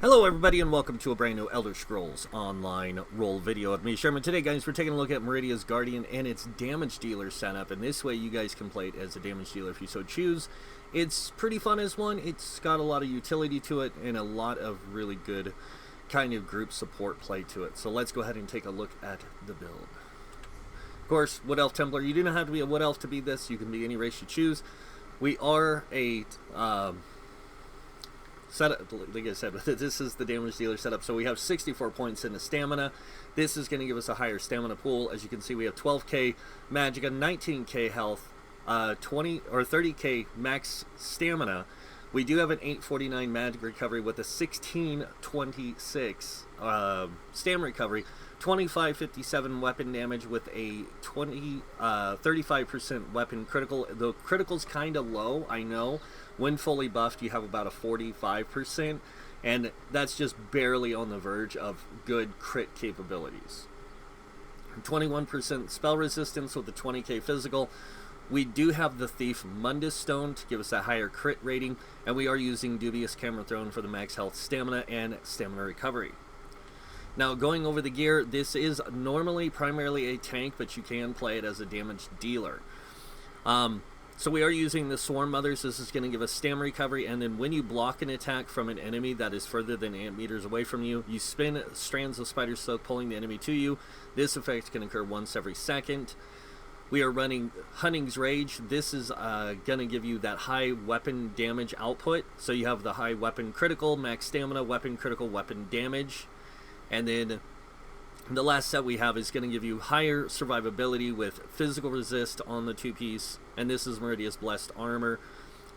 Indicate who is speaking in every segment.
Speaker 1: Hello everybody and welcome to a brand new Elder Scrolls Online roll video of me, Sherman. Today guys, we're taking a look at Meridia's Guardian and its damage dealer setup, and this way you guys can play it as a damage dealer if you so choose. It's pretty fun as one. It's got a lot of utility to it and a lot of really good kind of group support play to it. So let's go ahead and take a look at the build. Of course, Wood Elf Templar, you do not have to be a Wood Elf to be this. You can be any race you choose. We are a setup, like I said, this is the damage dealer setup. So we have 64 points in the stamina. This is going to give us a higher stamina pool. As you can see, we have 12k magicka, 19k health, 20 or 30k max stamina. We do have an 849 magic recovery with a 1626 stamina recovery, 2557 weapon damage with a 35% weapon critical. The critical's kind of low, I know. When fully buffed, you have about a 45%, and that's just barely on the verge of good crit capabilities. 21% spell resistance with the 20k physical. We do have the Thief Mundus Stone to give us a higher crit rating, and we are using Dubious Camera Throne for the max health stamina and stamina recovery. Now, going over the gear, this is normally primarily a tank, but you can play it as a damage dealer. So we are using the Swarm Mothers. This is going to give us stamina recovery, and then when you block an attack from an enemy that is further than 8 meters away from you, you spin strands of Spider Silk, pulling the enemy to you. This effect can occur once every second. We are running Hunting's Rage. This is going to give you that high weapon damage output. So you have the high weapon critical, max stamina, weapon critical, weapon damage. And then the last set we have is going to give you higher survivability with physical resist on the 2-piece, and this is Meridia's Blessed Armor.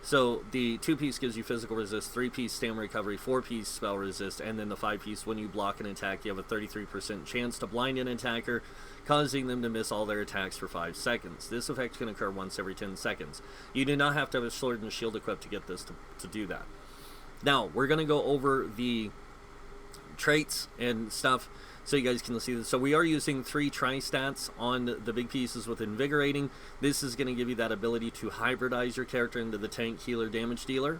Speaker 1: So the 2-piece gives you physical resist, 3-piece stamina recovery, 4-piece spell resist, and then the 5-piece, when you block an attack, you have a 33% chance to blind an attacker, causing them to miss all their attacks for 5 seconds. This effect can occur once every 10 seconds. You do not have to have a sword and shield equipped to get this to do that. Now, we're going to go over the traits and stuff so you guys can see this. So we are using 3 tri-stats on the big pieces with Invigorating. This is going to give you that ability to hybridize your character into the tank, healer, damage dealer.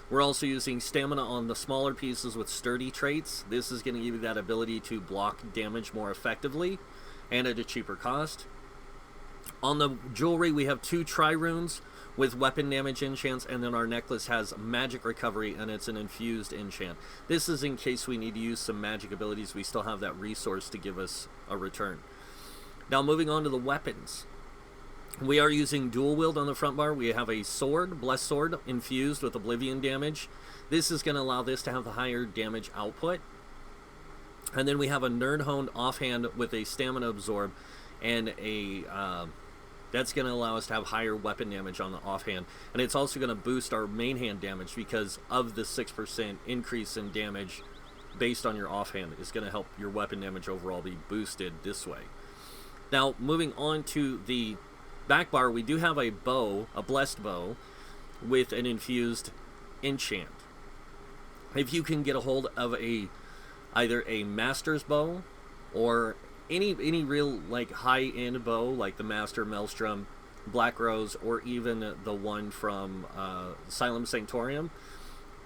Speaker 1: We're also using stamina on the smaller pieces with sturdy traits. This is going to give you that ability to block damage more effectively and at a cheaper cost. On the jewelry, we have 2 tri-runes with weapon damage enchants, and then our necklace has magic recovery, and it's an infused enchant. This is in case we need to use some magic abilities. We still have that resource to give us a return. Now, moving on to the weapons. We are using dual wield on the front bar. We have a sword, Blessed Sword, infused with Oblivion damage. This is going to allow this to have the higher damage output. And then we have a Nerdhone offhand with a stamina absorb and a that's going to allow us to have higher weapon damage on the offhand, and it's also going to boost our main hand damage because of the 6% increase in damage based on your offhand is going to help your weapon damage overall be boosted this way. Now, moving on to the back bar, we do have a bow, a blessed bow with an infused enchant. If you can get a hold of either a master's bow or any real like high-end bow like the Master, Maelstrom, Black Rose, or even the one from Asylum Sanctorium,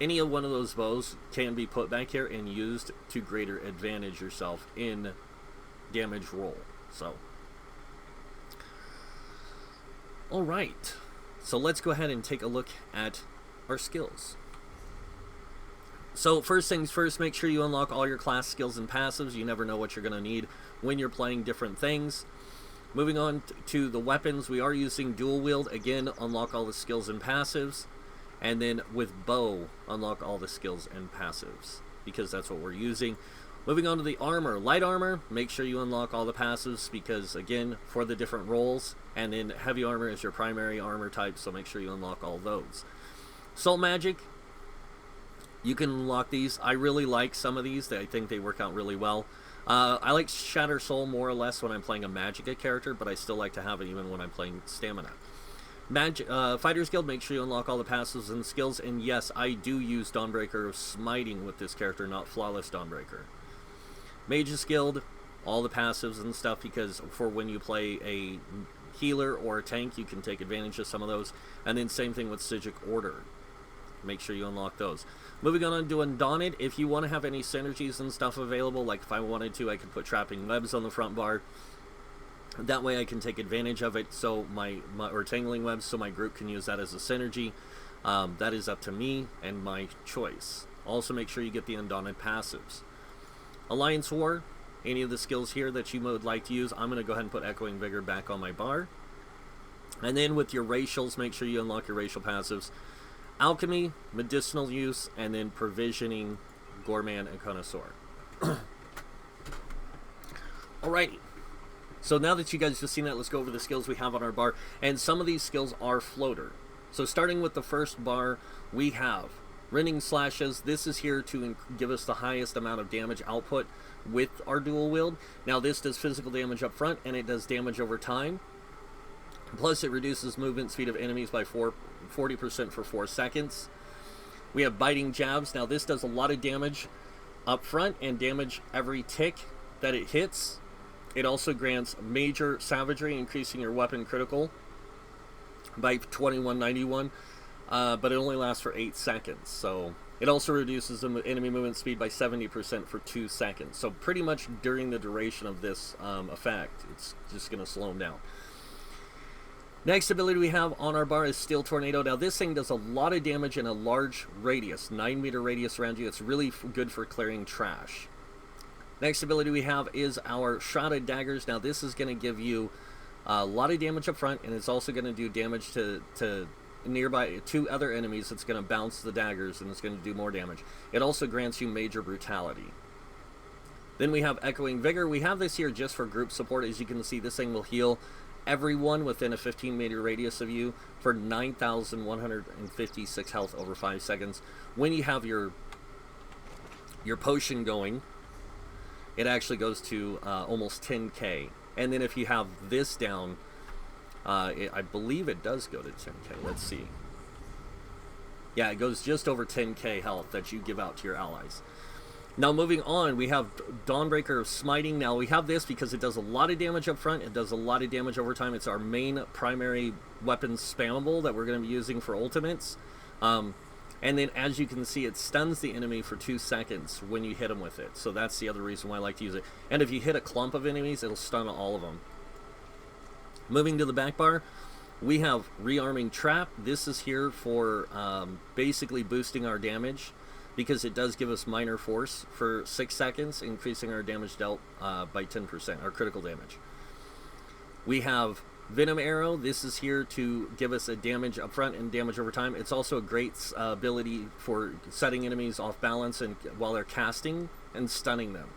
Speaker 1: any of one of those bows can be put back here and used to greater advantage yourself in damage roll. So, alright, so let's go ahead and take a look at our skills. So first things first, make sure you unlock all your class skills and passives. You never know what you're going to need when you're playing different things. Moving on to the weapons, we are using dual wield. Again, unlock all the skills and passives. And then with bow, unlock all the skills and passives, because that's what we're using. Moving on to the armor. Light armor, make sure you unlock all the passives, because again, for the different roles. And then heavy armor is your primary armor type, so make sure you unlock all those. Soul magic, you can unlock these. I really like some of these. I think they work out really well. I like Shatter Soul more or less when I'm playing a Magicka character, but I still like to have it even when I'm playing Stamina. Fighter's Guild, make sure you unlock all the passives and skills. And yes, I do use Dawnbreaker of Smiting with this character, not Flawless Dawnbreaker. Mage's Guild, all the passives and stuff, because for when you play a healer or a tank, you can take advantage of some of those. And then same thing with Psijic Order. make sure you unlock those. Moving on to Undaunted, if you want to have any synergies and stuff available, like if I wanted to, I could put Trapping Webs on the front bar. That way I can take advantage of it, so or Tangling Webs, so my group can use that as a synergy. That is up to me and my choice. Also make sure you get the Undaunted passives. Alliance War, any of the skills here that you would like to use, I'm going to go ahead and put Echoing Vigor back on my bar. And then with your racials, make sure you unlock your racial passives. Alchemy, medicinal use, and then provisioning, Gourmand, and Connoisseur. Alrighty. So now that you guys just seen that, let's go over the skills we have on our bar. And some of these skills are floater. So starting with the first bar, we have Rending Slashes. This is here to give us the highest amount of damage output with our dual wield. Now this does physical damage up front, and it does damage over time. Plus it reduces movement speed of enemies by 40% for 4 seconds. We have Biting Jabs. Now this does a lot of damage up front and damage every tick that it hits. It also grants Major Savagery, increasing your weapon critical by 2191, but it only lasts for 8 seconds. So it also reduces the enemy movement speed by 70% for 2 seconds. So pretty much during the duration of this effect, it's just going to slow them down. Next ability we have on our bar is Steel Tornado. Now this thing does a lot of damage in a large radius, 9-meter radius around you. It's really good for clearing trash. Next ability we have is our Shrouded Daggers. Now this is going to give you a lot of damage up front, and it's also going to do damage to nearby 2 other enemies. It's going to bounce the daggers, and it's going to do more damage. It also grants you Major Brutality. Then we have Echoing Vigor. We have this here just for group support. As you can see, this thing will heal everyone within a 15-meter radius of you for 9,156 health over 5 seconds. When you have your potion going, it actually goes to almost 10k. And then if you have this down, I believe it does go to 10k. Let's see. Yeah, it goes just over 10k health that you give out to your allies. Now moving on, we have Dawnbreaker of Smiting. Now we have this because it does a lot of damage up front. It does a lot of damage over time. It's our main primary weapon spammable that we're going to be using for ultimates. And then as you can see, it stuns the enemy for 2 seconds when you hit them with it. So that's the other reason why I like to use it. And if you hit a clump of enemies, it'll stun all of them. Moving to the back bar, we have Rearming Trap. This is here for basically boosting our damage, because it does give us minor force for 6 seconds, increasing our damage dealt by 10%, our critical damage. We have Venom Arrow. This is here to give us a damage up front and damage over time. It's also a great ability for setting enemies off balance and while they're casting and stunning them.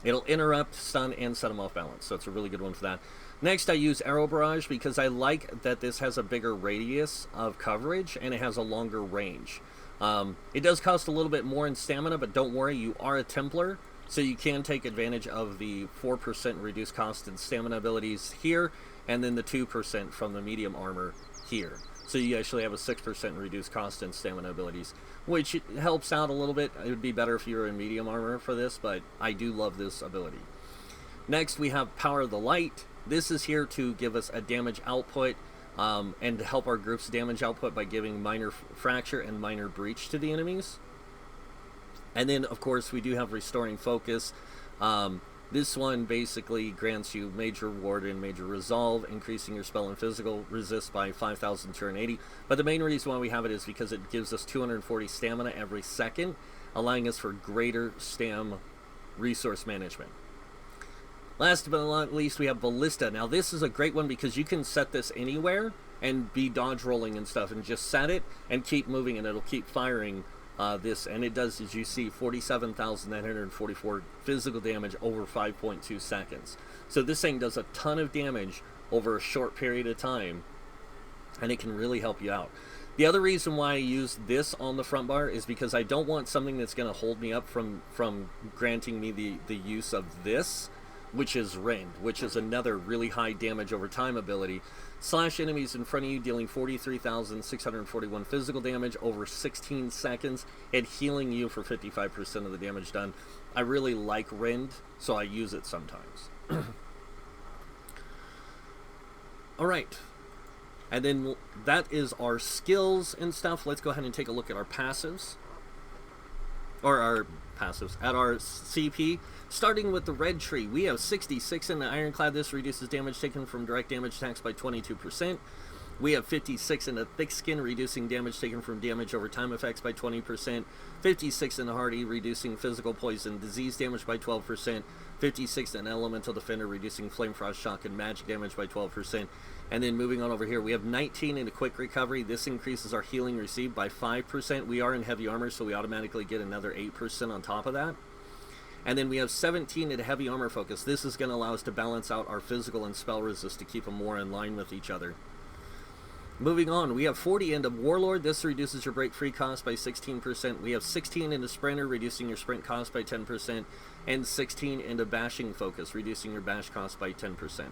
Speaker 1: It'll interrupt, stun, and set them off balance, so it's a really good one for that. Next, I use Arrow Barrage because I like that this has a bigger radius of coverage and it has a longer range. It does cost a little bit more in stamina, but don't worry, you are a Templar, so you can take advantage of the 4% reduced cost in stamina abilities here, and then the 2% from the medium armor here. So you actually have a 6% reduced cost in stamina abilities, which helps out a little bit. It would be better if you were in medium armor for this, but I do love this ability. Next, we have Power of the Light. This is here to give us a damage output, and to help our group's damage output by giving Minor Fracture and Minor Breach to the enemies. And then, of course, we do have Restoring Focus. This one basically grants you Major Ward and Major Resolve, increasing your spell and physical resist by 5,280. But the main reason why we have it is because it gives us 240 stamina every second, allowing us for greater stam resource management. Last but not least, we have Ballista. Now this is a great one because you can set this anywhere and be dodge rolling and stuff, and just set it and keep moving, and it'll keep firing this. And it does, as you see, 47,944 physical damage over 5.2 seconds. So this thing does a ton of damage over a short period of time, and it can really help you out. The other reason why I use this on the front bar is because I don't want something that's going to hold me up from granting me the use of this, which is Rend, which is another really high damage over time ability. Slash enemies in front of you, dealing 43,641 physical damage over 16 seconds, and healing you for 55% of the damage done. I really like Rend, so I use it sometimes. Alright. And then that is our skills and stuff. Let's go ahead and take a look at our passives. Or our passives. At our CP, starting with the red tree, we have 66 in the ironclad. This reduces damage taken from direct damage attacks by 22%. We have 56 in the thick skin, reducing damage taken from damage over time effects by 20%. 56 in the hardy, reducing physical poison disease damage by 12%. 56 in elemental defender, reducing flame frost shock and magic damage by 12%. And then moving on over here, we have 19 in the quick recovery. This increases our healing received by 5%. We are in heavy armor, so we automatically get another 8% on top of that. And then we have 17 in heavy armor focus. This is going to allow us to balance out our physical and spell resist to keep them more in line with each other. Moving on, we have 40 into Warlord. This reduces your break free cost by 16%. We have 16 into Sprinter, reducing your sprint cost by 10%. And 16 into Bashing Focus, reducing your bash cost by 10%.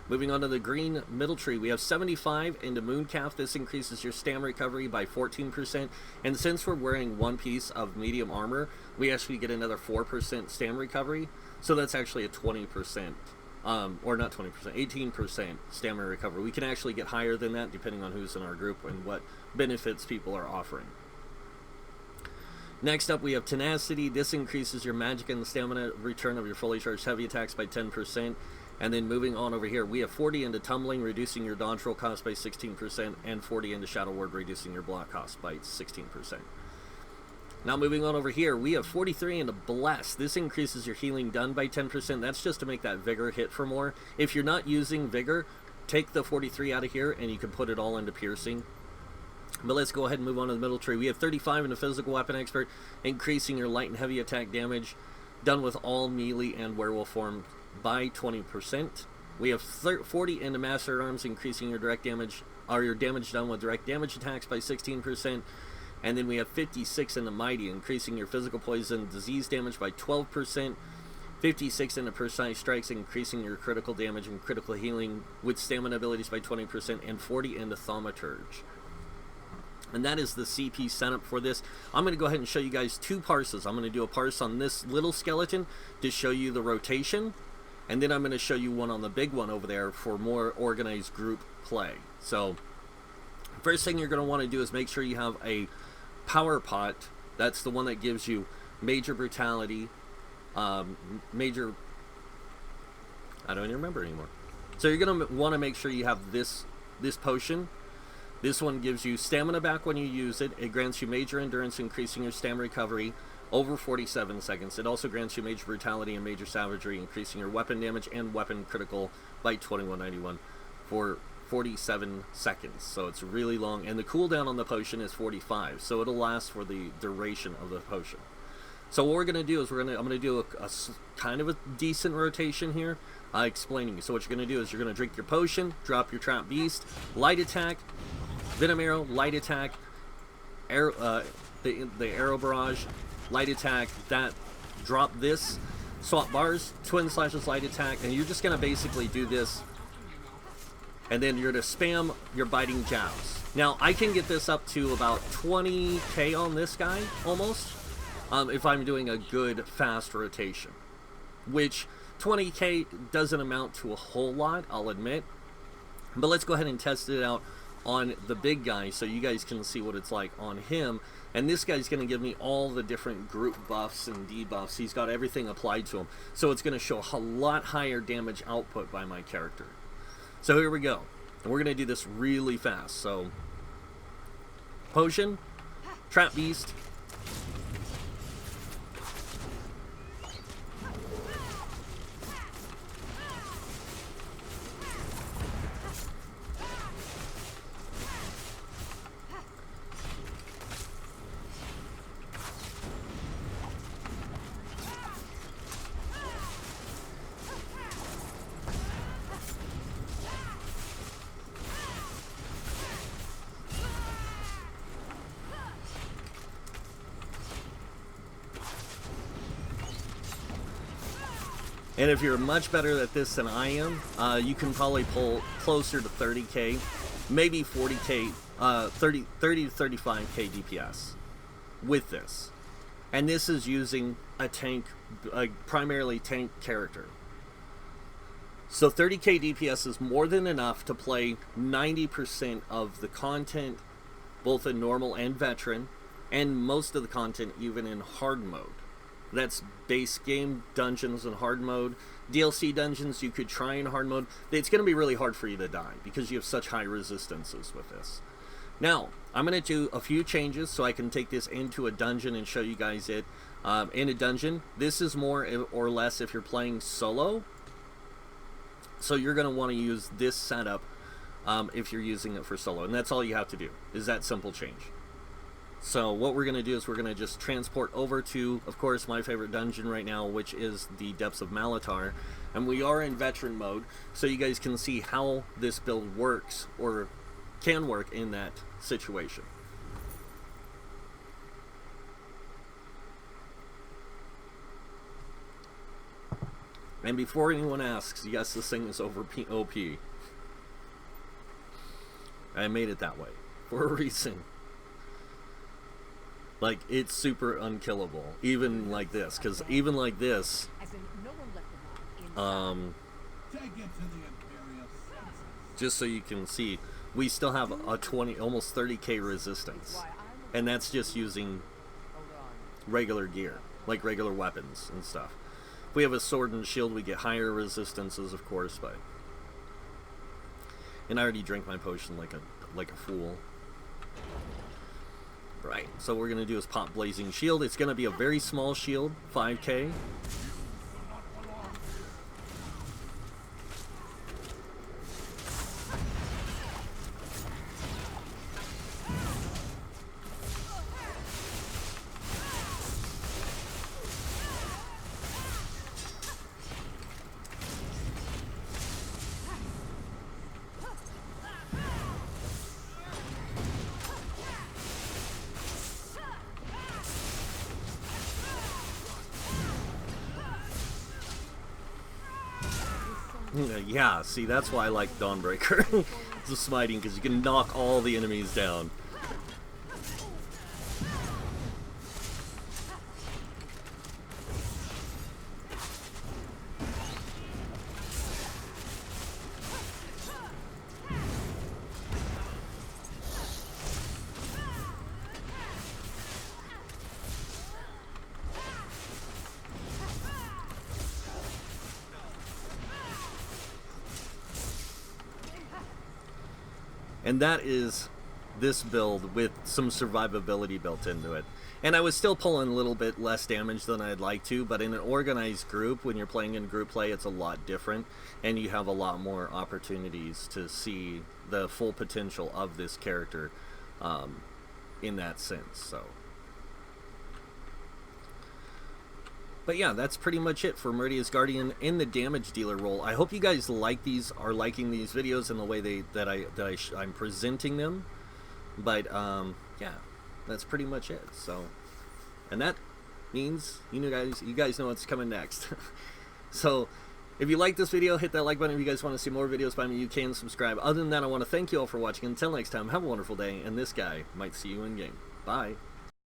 Speaker 1: Moving on to the green middle tree, we have 75 into Mooncalf. This increases your stam recovery by 14%. And since we're wearing one piece of medium armor, we actually get another 4% stam recovery. So that's actually a 20%. Or not 20%, 18% stamina recovery. We can actually get higher than that depending on who's in our group and what benefits people are offering. Next up, we have Tenacity. This increases your magic and the stamina return of your fully charged heavy attacks by 10%. And then moving on over here, we have 40 into Tumbling, reducing your dodge roll cost by 16%, and 40 into Shadow Ward, reducing your block cost by 16%. Now moving on over here, we have 43 into Bless. This increases your healing done by 10%. That's just to make that Vigor hit for more. If you're not using Vigor, take the 43 out of here and you can put it all into Piercing. But let's go ahead and move on to the middle tree. We have 35 into Physical Weapon Expert, increasing your light and heavy attack damage done with all melee and werewolf form by 20%. We have 40 into Master Arms, increasing your direct damage, or your damage done with direct damage attacks by 16%. And then we have 56 in the Mighty, increasing your physical poison disease damage by 12%. 56 in the Precise Strikes, increasing your critical damage and critical healing with stamina abilities by 20%. And 40 in the Thaumaturge. And that is the CP setup for this. I'm going to go ahead and show you guys two parses. I'm going to do a parse on this little skeleton to show you the rotation. And then I'm going to show you one on the big one over there for more organized group play. So, first thing you're going to want to do is make sure you have a Power Pot. That's the one that gives you major brutality, major, I don't even remember anymore. So you're going to want to make sure you have this potion. This one gives you stamina back when you use it. It grants you major endurance, increasing your stamina recovery over 47 seconds. It also grants you major brutality and major savagery, increasing your weapon damage and weapon critical by 2191 for 47 seconds. So it's really long, and the cooldown on the potion is 45, so it'll last for the duration of the potion. So what we're going to do is I'm going to do a kind of a decent rotation here, explaining. So what you're going to do is you're going to drink your potion, drop your Trap Beast, light attack, Venom Arrow, light attack, arrow, the Arrow Barrage, light attack, that, drop this, swap bars, Twin Slashes, light attack, and you're just going to basically do this. And then you're going to spam your Biting Jabs. Now, I can get this up to about 20k on this guy, almost, if I'm doing a good, fast rotation. Which, 20k doesn't amount to a whole lot, I'll admit. But let's go ahead and test it out on the big guy so you guys can see what it's like on him. And this guy's going to give me all the different group buffs and debuffs. He's got everything applied to him. So it's going to show a lot higher damage output by my character. So here we go, and we're going to do this really fast. So, Potion, Trap Beast, and if you're much better at this than I am, you can probably pull closer to 30k, maybe 40k, 30 to 35k DPS with this. And this is using a tank, a primarily tank character. So 30k DPS is more than enough to play 90% of the content, both in normal and veteran, and most of the content even in hard mode. That's base game dungeons in hard mode. DLC dungeons you could try in hard mode. It's going to be really hard for you to die because you have such high resistances with this. Now, I'm going to do a few changes so I can take this into a dungeon and show you guys it. In a dungeon, this is more or less if you're playing solo. So you're going to want to use this setup if you're using it for solo. And that's all you have to do, is that simple change. So what we're going to do is we're going to just transport over to, of course, my favorite dungeon right now, which is the Depths of Malatar. And we are in veteran mode, so you guys can see how this build works, or can work in that situation. And before anyone asks, yes, this thing is over OP. I made it that way for a reason. Like, it's super unkillable, even like this, because even like this, just so you can see, we still have a 20, almost 30k resistance, and that's just using regular gear, like regular weapons and stuff. If we have a sword and shield, we get higher resistances, of course, but, and I already drank my potion like a fool. Right, so what we're going to do is pop Blazing Shield. It's going to be a very small shield, 5k. Yeah, see, that's why I like Dawnbreaker. The smiting, because you can knock all the enemies down. And that is this build with some survivability built into it. And I was still pulling a little bit less damage than I'd like to, but in an organized group, when you're playing in group play, it's a lot different, and you have a lot more opportunities to see the full potential of this character in that sense. So, but yeah, that's pretty much it for Meridia's Guardian in the damage dealer role. I hope you guys like these, are liking these videos and the way I'm presenting them. But yeah, that's pretty much it. So, and that means you guys know what's coming next. So, if you like this video, hit that like button. If you guys want to see more videos by me, you can subscribe. Other than that, I want to thank you all for watching. Until next time, have a wonderful day, and this guy might see you in game. Bye.